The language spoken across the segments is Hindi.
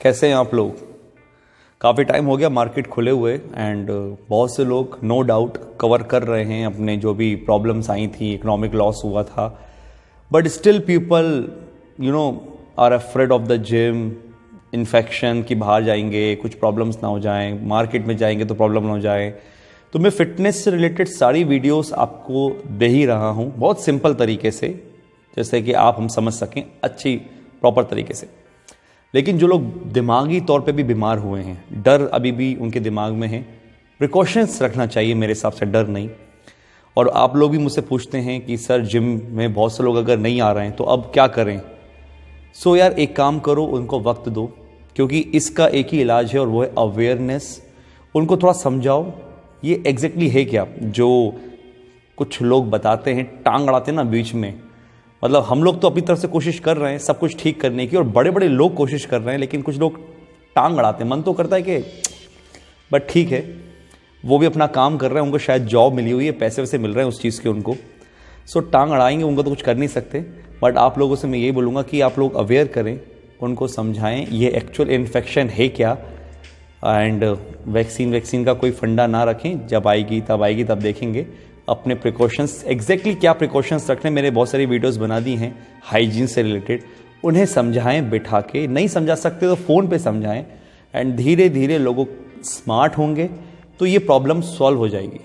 कैसे हैं आप लोग। काफ़ी टाइम हो गया मार्केट खुले हुए एंड बहुत से लोग नो डाउट कवर कर रहे हैं अपने जो भी प्रॉब्लम्स आई थी, इकोनॉमिक लॉस हुआ था, but still people are afraid of the germ, infection कि बाहर जाएंगे कुछ प्रॉब्लम्स ना हो जाएं, मार्केट में जाएंगे तो प्रॉब्लम ना हो जाए। तो मैं फिटनेस से रिलेटेड सारी वीडियोस आपको दे ही रहा हूँ बहुत सिंपल तरीके से, जैसे कि आप हम समझ सकें अच्छी प्रॉपर तरीके से। लेकिन जो लोग दिमागी तौर पे भी बीमार हुए हैं, डर अभी भी उनके दिमाग में है, प्रिकॉशंस रखना चाहिए मेरे हिसाब से, डर नहीं। और आप लोग भी मुझसे पूछते हैं कि सर जिम में बहुत से लोग अगर नहीं आ रहे हैं तो अब क्या करें। सो यार एक काम करो, उनको वक्त दो, क्योंकि इसका एक ही इलाज है और वो है अवेयरनेस। उनको थोड़ा समझाओ ये एग्जैक्टली है क्या। जो कुछ लोग बताते हैं, टांग अड़ाते हैं ना बीच में, मतलब हम लोग तो अपनी तरफ से कोशिश कर रहे हैं सब कुछ ठीक करने की और बड़े बड़े लोग कोशिश कर रहे हैं, लेकिन कुछ लोग टांग अड़ाते हैं। मन तो करता है कि बट ठीक है, वो भी अपना काम कर रहे हैं, उनको शायद जॉब मिली हुई है, पैसे वैसे मिल रहे हैं उस चीज़ के उनको। सो टांग अड़ाएंगे, उनको तो कुछ कर नहीं सकते। बट आप लोगों से मैं यही बोलूँगा कि आप लोग अवेयर करें, उनको समझाएं ये एक्चुअल इन्फेक्शन है क्या। एंड वैक्सीन का कोई फंडा ना रखें, जब आएगी तब देखेंगे। अपने प्रिकॉशंस एग्जैक्टली क्या प्रिकॉशंस रखने, मैंने बहुत सारी वीडियोस बना दी हैं हाइजीन से रिलेटेड, उन्हें समझाएं बिठा के। नहीं समझा सकते तो फ़ोन पे समझाएं एंड धीरे धीरे लोग स्मार्ट होंगे तो ये प्रॉब्लम सॉल्व हो जाएगी।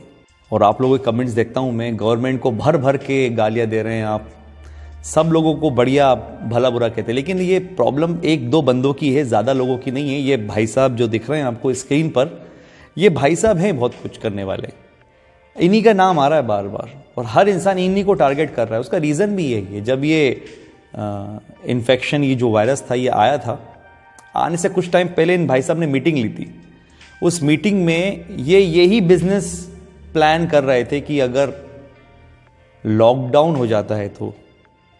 और आप लोगों के कमेंट्स देखता हूँ मैं, गवर्नमेंट को भर भर के गालियाँ दे रहे हैं आप, सब लोगों को बढ़िया भला बुरा कहते हैं, लेकिन ये प्रॉब्लम एक दो बंदों की है, ज़्यादा लोगों की नहीं है। ये भाई साहब जो दिख रहे हैं आपको स्क्रीन पर, ये भाई साहब हैं बहुत कुछ करने वाले, इन्हीं का नाम आ रहा है बार बार और हर इंसान इन्हीं को टारगेट कर रहा है। उसका रीज़न भी यही है, जब ये इन्फेक्शन, ये जो वायरस था ये आया था, आने से कुछ टाइम पहले इन भाई साहब ने मीटिंग ली थी। उस मीटिंग में ये यही बिजनेस प्लान कर रहे थे कि अगर लॉकडाउन हो जाता है तो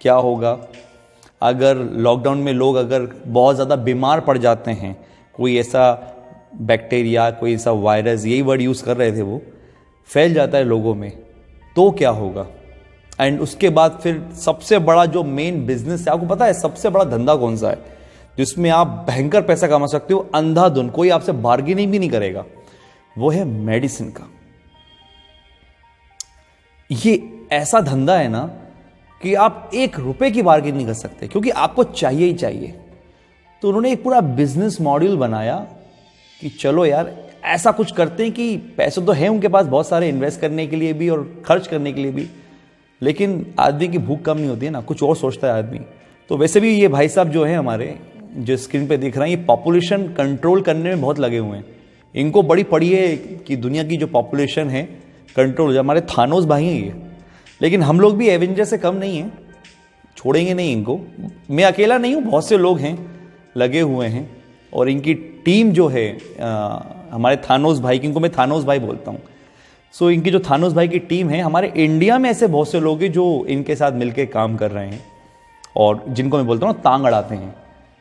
क्या होगा, अगर लॉकडाउन में लोग अगर बहुत ज़्यादा बीमार पड़ जाते हैं, कोई ऐसा बैक्टीरिया, कोई ऐसा वायरस, यही वर्ड यूज़ कर रहे थे वो, फैल जाता है लोगों में तो क्या होगा। एंड उसके बाद फिर सबसे बड़ा जो मेन बिजनेस है, आपको पता है सबसे बड़ा धंधा कौन सा है जिसमें आप भयंकर पैसा कमा सकते हो अंधाधुन, कोई आपसे बार्गेनिंग भी नहीं करेगा, वो है मेडिसिन का। ये ऐसा धंधा है ना कि आप ₹1 की बार्गेनिंग नहीं कर सकते, क्योंकि आपको चाहिए ही चाहिए। तो उन्होंने एक पूरा बिजनेस मॉड्यूल बनाया कि चलो यार ऐसा कुछ करते हैं कि पैसे तो हैं उनके पास बहुत सारे, इन्वेस्ट करने के लिए भी और खर्च करने के लिए भी, लेकिन आदमी की भूख कम नहीं होती है ना, कुछ और सोचता है आदमी। तो वैसे भी ये भाई साहब जो हैं हमारे, जो स्क्रीन पे दिख रहे हैं, ये पॉपुलेशन कंट्रोल करने में बहुत लगे हुए हैं। इनको बड़ी पड़ी है कि दुनिया की जो पॉपुलेशन है कंट्रोल हो जाए। हमारे थानोस भाई हैं ये, लेकिन हम लोग भी एवेंजर से कम नहीं हैं, छोड़ेंगे नहीं इनको। मैं अकेला नहीं हूँ, बहुत से लोग हैं लगे हुए हैं और इनकी टीम जो है हमारे थानोस भाई की, इनको मैं थानोस भाई बोलता हूँ। सो इनकी जो थानोस भाई की टीम है, हमारे इंडिया में ऐसे बहुत से लोग हैं जो इनके साथ मिलकर काम कर रहे हैं और जिनको मैं बोलता हूँ तांग अड़ाते हैं।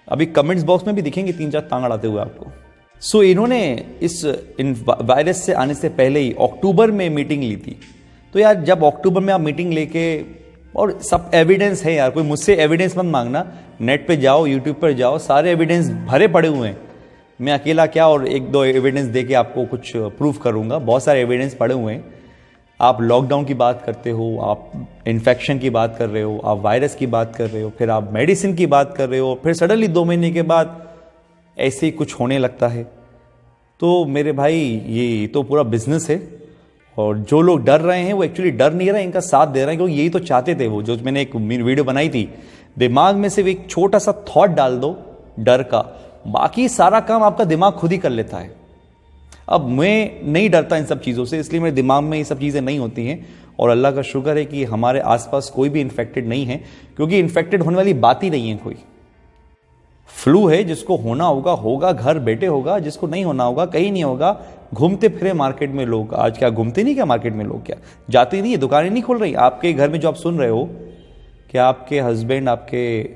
अभी कमेंट्स बॉक्स में भी दिखेंगे 3-4 तांग अड़ाते हुए आपको। सो इन्होंने इन वायरस से आने से पहले ही अक्टूबर में मीटिंग ली थी। तो यार जब अक्टूबर में आप मीटिंग लेके, और सब एविडेंस है यार, कोई मुझसे एविडेंस मत मांगना, नेट पे जाओ, यूट्यूब पर जाओ, सारे एविडेंस भरे पड़े हुए हैं। मैं अकेला क्या और एक दो एविडेंस दे के आपको कुछ प्रूफ करूंगा, बहुत सारे एविडेंस पड़े हुए हैं। आप लॉकडाउन की बात करते हो, आप इन्फेक्शन की बात कर रहे हो, आप वायरस की बात कर रहे हो, फिर आप मेडिसिन की बात कर रहे हो, फिर सडनली 2 महीने के बाद ऐसे ही कुछ होने लगता है। तो मेरे भाई ये तो पूरा बिजनेस है और जो लोग डर रहे हैं वो एक्चुअली डर नहीं रहे, इनका साथ दे रहे हैं, क्योंकि यही तो चाहते थे वो। जो मैंने एक वीडियो बनाई थी, दिमाग में सिर्फ एक छोटा सा थॉट डाल दो डर का, बाकी सारा काम आपका दिमाग खुद ही कर लेता है। अब मैं नहीं डरता इन सब चीज़ों से, इसलिए मेरे दिमाग में ये सब चीज़ें नहीं होती हैं और अल्लाह का शुक्र है कि हमारे आसपास कोई भी इन्फेक्टेड नहीं है, क्योंकि इन्फेक्टेड होने वाली बात ही नहीं है कोई। फ्लू है, जिसको होना होगा होगा, घर बैठे होगा, जिसको नहीं होना होगा कहीं नहीं होगा। घूमते फिरे मार्केट में लोग, आज क्या घूमते नहीं क्या मार्केट में लोग, क्या जाते नहीं है, दुकानें नहीं खुल रही। आपके घर में जो आप सुन रहे हो, क्या आपके हस्बैंड आपके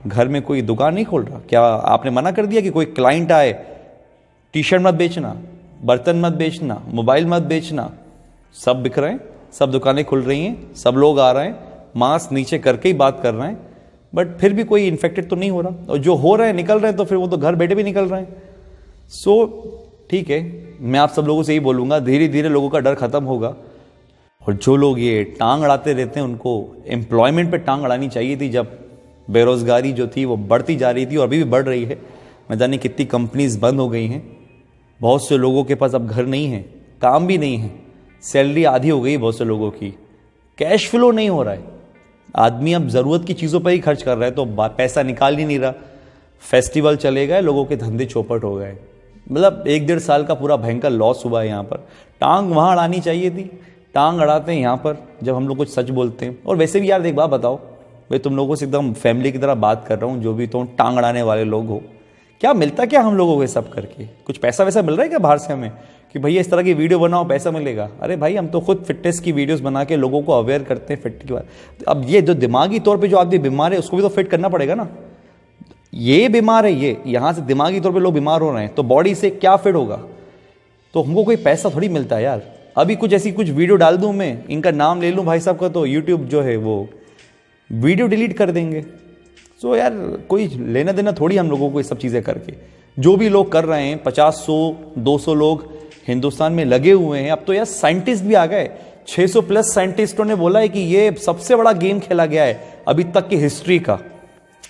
घर में कोई दुकान नहीं खोल रहा? क्या आपने मना कर दिया कि कोई क्लाइंट आए, टी शर्ट मत बेचना, बर्तन मत बेचना, मोबाइल मत बेचना? सब बिक रहे हैं, सब दुकानें खुल रही हैं, सब लोग आ रहे हैं, मास्क नीचे करके ही बात कर रहे हैं। बट फिर भी कोई इन्फेक्टेड तो नहीं हो रहा, और जो हो रहे हैं निकल रहे हैं तो फिर वो तो घर बैठे भी निकल रहे हैं। सो ठीक है, मैं आप सब लोगों से यही बोलूँगा, धीरे धीरे लोगों का डर खत्म होगा। और जो लोग ये टांग अड़ाते रहते हैं उनको एम्प्लॉयमेंट पे टांग अड़ानी चाहिए थी। जब बेरोजगारी जो थी वो बढ़ती जा रही थी और अभी भी बढ़ रही है, न जाने कितनी कंपनीज बंद हो गई हैं, बहुत से लोगों के पास अब घर नहीं है, काम भी नहीं है, सैलरी आधी हो गई बहुत से लोगों की, कैश फ्लो नहीं हो रहा है, आदमी अब ज़रूरत की चीज़ों पर ही खर्च कर रहा है तो पैसा निकाल ही नहीं रहा। फेस्टिवल चले गए, लोगों के धंधे चौपट हो गए, मतलब 1-1.5 साल का पूरा भयंकर लॉस हुआ है यहाँ पर। टांग वहाँ अड़ानी चाहिए थी, टांग अड़ाते हैं यहाँ पर जब हम लोग कुछ सच बोलते हैं। और वैसे भी यार एक बात बताओ, भाई तुम लोगों से एकदम फैमिली की तरह बात कर रहा हूँ, जो भी तुम टांग अड़ाने वाले लोग हो, क्या मिलता क्या हम लोगों को सब करके? कुछ पैसा वैसा मिल रहा है क्या बाहर से हमें कि भैया इस तरह की वीडियो बनाओ पैसा मिलेगा? अरे भाई हम तो खुद फिटनेस की वीडियोस बना के लोगों को अवेयर करते हैं फिट की बात। अब ये जो दिमागी तौर पे जो आदमी बीमार है उसको भी तो फिट करना पड़ेगा ना। ये बीमार है, ये यहाँ से दिमागी तौर पे लोग बीमार हो रहे हैं तो बॉडी से क्या फिट होगा? तो हमको कोई पैसा थोड़ी मिलता है यार। अभी कुछ ऐसी कुछ वीडियो डाल दूं मैं, इनका नाम ले लूं भाई साहब का, तो यूट्यूब जो है वो वीडियो डिलीट कर देंगे। तो यार कोई लेना देना थोड़ी हम लोगों को ये सब चीज़ें करके। जो भी लोग कर रहे हैं 50, 100, 200 लोग हिंदुस्तान में लगे हुए हैं। अब तो यार साइंटिस्ट भी आ गए, 600 प्लस साइंटिस्टों ने बोला है कि ये सबसे बड़ा गेम खेला गया है अभी तक की हिस्ट्री का।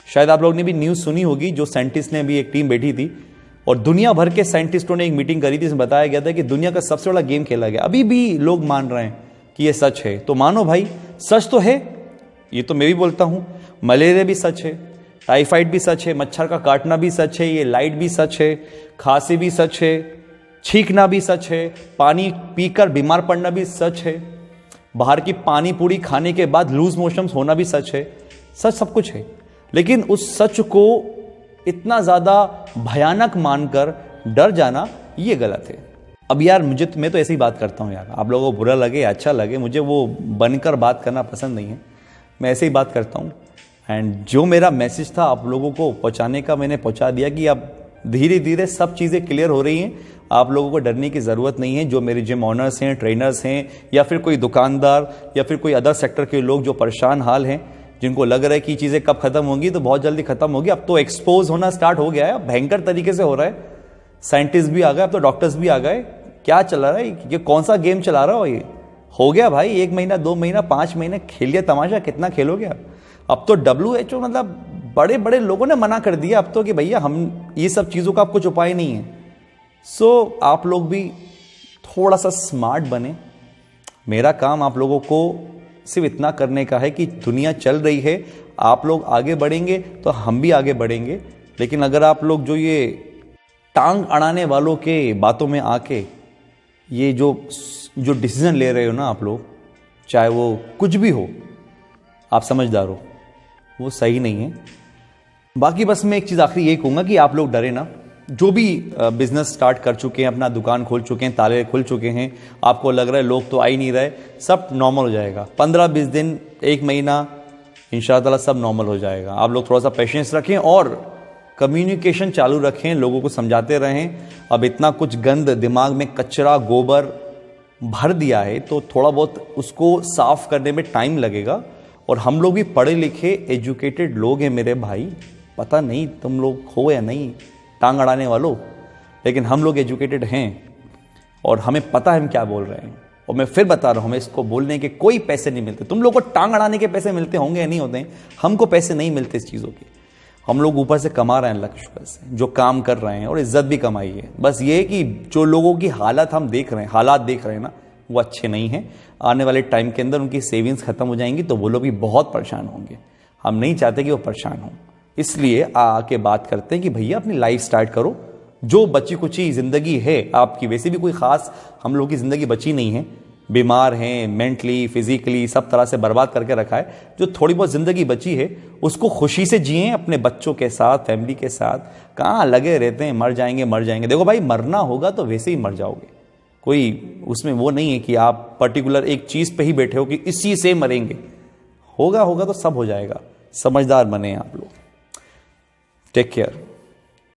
शायद आप लोग ने भी न्यूज़ सुनी होगी, जो साइंटिस्ट ने अभी एक टीम बैठी थी और दुनिया भर के साइंटिस्टों ने एक मीटिंग करी थी, इसमें बताया गया था कि दुनिया का सबसे बड़ा गेम खेला गया। अभी भी लोग मान रहे हैं कि ये सच है, तो मानो भाई, सच तो है, ये तो मैं भी बोलता हूं। मलेरिया भी सच है, टाइफाइड भी सच है, मच्छर का काटना भी सच है, ये लाइट भी सच है, खांसी भी सच है, छींकना भी सच है, पानी पीकर बीमार पड़ना भी सच है, बाहर की पानी पूरी खाने के बाद लूज मोशन होना भी सच है। सच सब कुछ है, लेकिन उस सच को इतना ज्यादा भयानक मानकर डर जाना ये गलत है। अब यार मैं तो ऐसे ही बात करता हूँ यार, आप लोगों को बुरा लगे अच्छा लगे, मुझे वो बनकर बात करना पसंद नहीं है, मैं ऐसे ही बात करता हूँ। एंड जो मेरा मैसेज था आप लोगों को पहुँचाने का मैंने पहुँचा दिया कि अब धीरे धीरे सब चीज़ें क्लियर हो रही हैं, आप लोगों को डरने की ज़रूरत नहीं है। जो मेरे जिम ऑनर्स हैं, ट्रेनर्स हैं, या फिर कोई दुकानदार या फिर कोई अदर सेक्टर के लोग जो परेशान हाल हैं, जिनको लग रहा है कि चीज़ें कब खत्म होंगी, तो बहुत जल्दी खत्म होगी। अब तो एक्सपोज होना स्टार्ट हो गया है, भयंकर तरीके से हो रहा है। साइंटिस्ट भी आ गए, अब तो डॉक्टर्स भी आ गए। क्या चला रहा है ये, कौन सा गेम चला रहा हो? ये हो गया भाई, 1 महीना 2 महीना 5 महीने खेल लिया तमाशा, कितना खेलोगे अब तो WHO मतलब बड़े बड़े लोगों ने मना कर दिया अब तो कि भैया हम ये सब चीज़ों का अब कुछ उपाय नहीं है। सो आप लोग भी थोड़ा सा स्मार्ट बने। मेरा काम आप लोगों को सिर्फ इतना करने का है कि दुनिया चल रही है, आप लोग आगे बढ़ेंगे तो हम भी आगे बढ़ेंगे। लेकिन अगर आप लोग जो ये टांग अड़ाने वालों के बातों में आके ये जो डिसीजन ले रहे हो ना आप लोग, चाहे वो कुछ भी हो, आप समझदार हो, वो सही नहीं है। बाकी बस मैं एक चीज़ आखिरी यही कहूँगा कि आप लोग डरे ना। जो भी बिजनेस स्टार्ट कर चुके हैं, अपना दुकान खोल चुके हैं, ताले खुल चुके हैं, आपको लग रहा है लोग तो आ ही नहीं रहे, सब नॉर्मल हो जाएगा। 15-20 दिन, 1 महीना, इंशाअल्लाह ताला सब नॉर्मल हो जाएगा। आप लोग थोड़ा सा पेशेंस रखें और कम्युनिकेशन चालू रखें, लोगों को समझाते रहें। अब इतना कुछ गंद दिमाग में, कचरा गोबर भर दिया है तो थोड़ा बहुत उसको साफ करने में टाइम लगेगा। और हम लोग भी पढ़े लिखे एजुकेटेड लोग हैं मेरे भाई, पता नहीं तुम लोग हो या नहीं टांग अड़ाने वालों, लेकिन हम लोग एजुकेटेड हैं और हमें पता है हम क्या बोल रहे हैं। और मैं फिर बता रहा हूं, हमें इसको बोलने के कोई पैसे नहीं मिलते। तुम लोग को टांग अड़ाने के पैसे मिलते होंगे या नहीं होते हैं, हमको पैसे नहीं मिलते इस चीज़ों के। हम लोग ऊपर से कमा रहे हैं अल्लाह के शुक्र से, जो काम कर रहे हैं, और इज्जत भी कमाई है। बस ये कि जो लोगों की हालत हम देख रहे हैं, हालात देख रहे हैं ना, वो अच्छे नहीं हैं। आने वाले टाइम के अंदर उनकी सेविंग्स खत्म हो जाएंगी तो वो लोग भी बहुत परेशान होंगे। हम नहीं चाहते कि वो परेशान हों, इसलिए आके बात करते हैं कि भैया अपनी लाइफ स्टार्ट करो। जो बची कुची जिंदगी है आपकी, वैसे भी कोई खास हम लोग की जिंदगी बची नहीं है, बीमार हैं, मेंटली फिजिकली सब तरह से बर्बाद करके रखा है। जो थोड़ी बहुत जिंदगी बची है उसको खुशी से जिए, अपने बच्चों के साथ, फैमिली के साथ। कहाँ लगे रहते हैं मर जाएंगे मर जाएंगे। देखो भाई, मरना होगा तो वैसे ही मर जाओगे, कोई उसमें वो नहीं है कि आप पर्टिकुलर एक चीज पे ही बैठे हो कि इसी से मरेंगे। होगा तो सब हो जाएगा। समझदार बने आप लोग। Take care.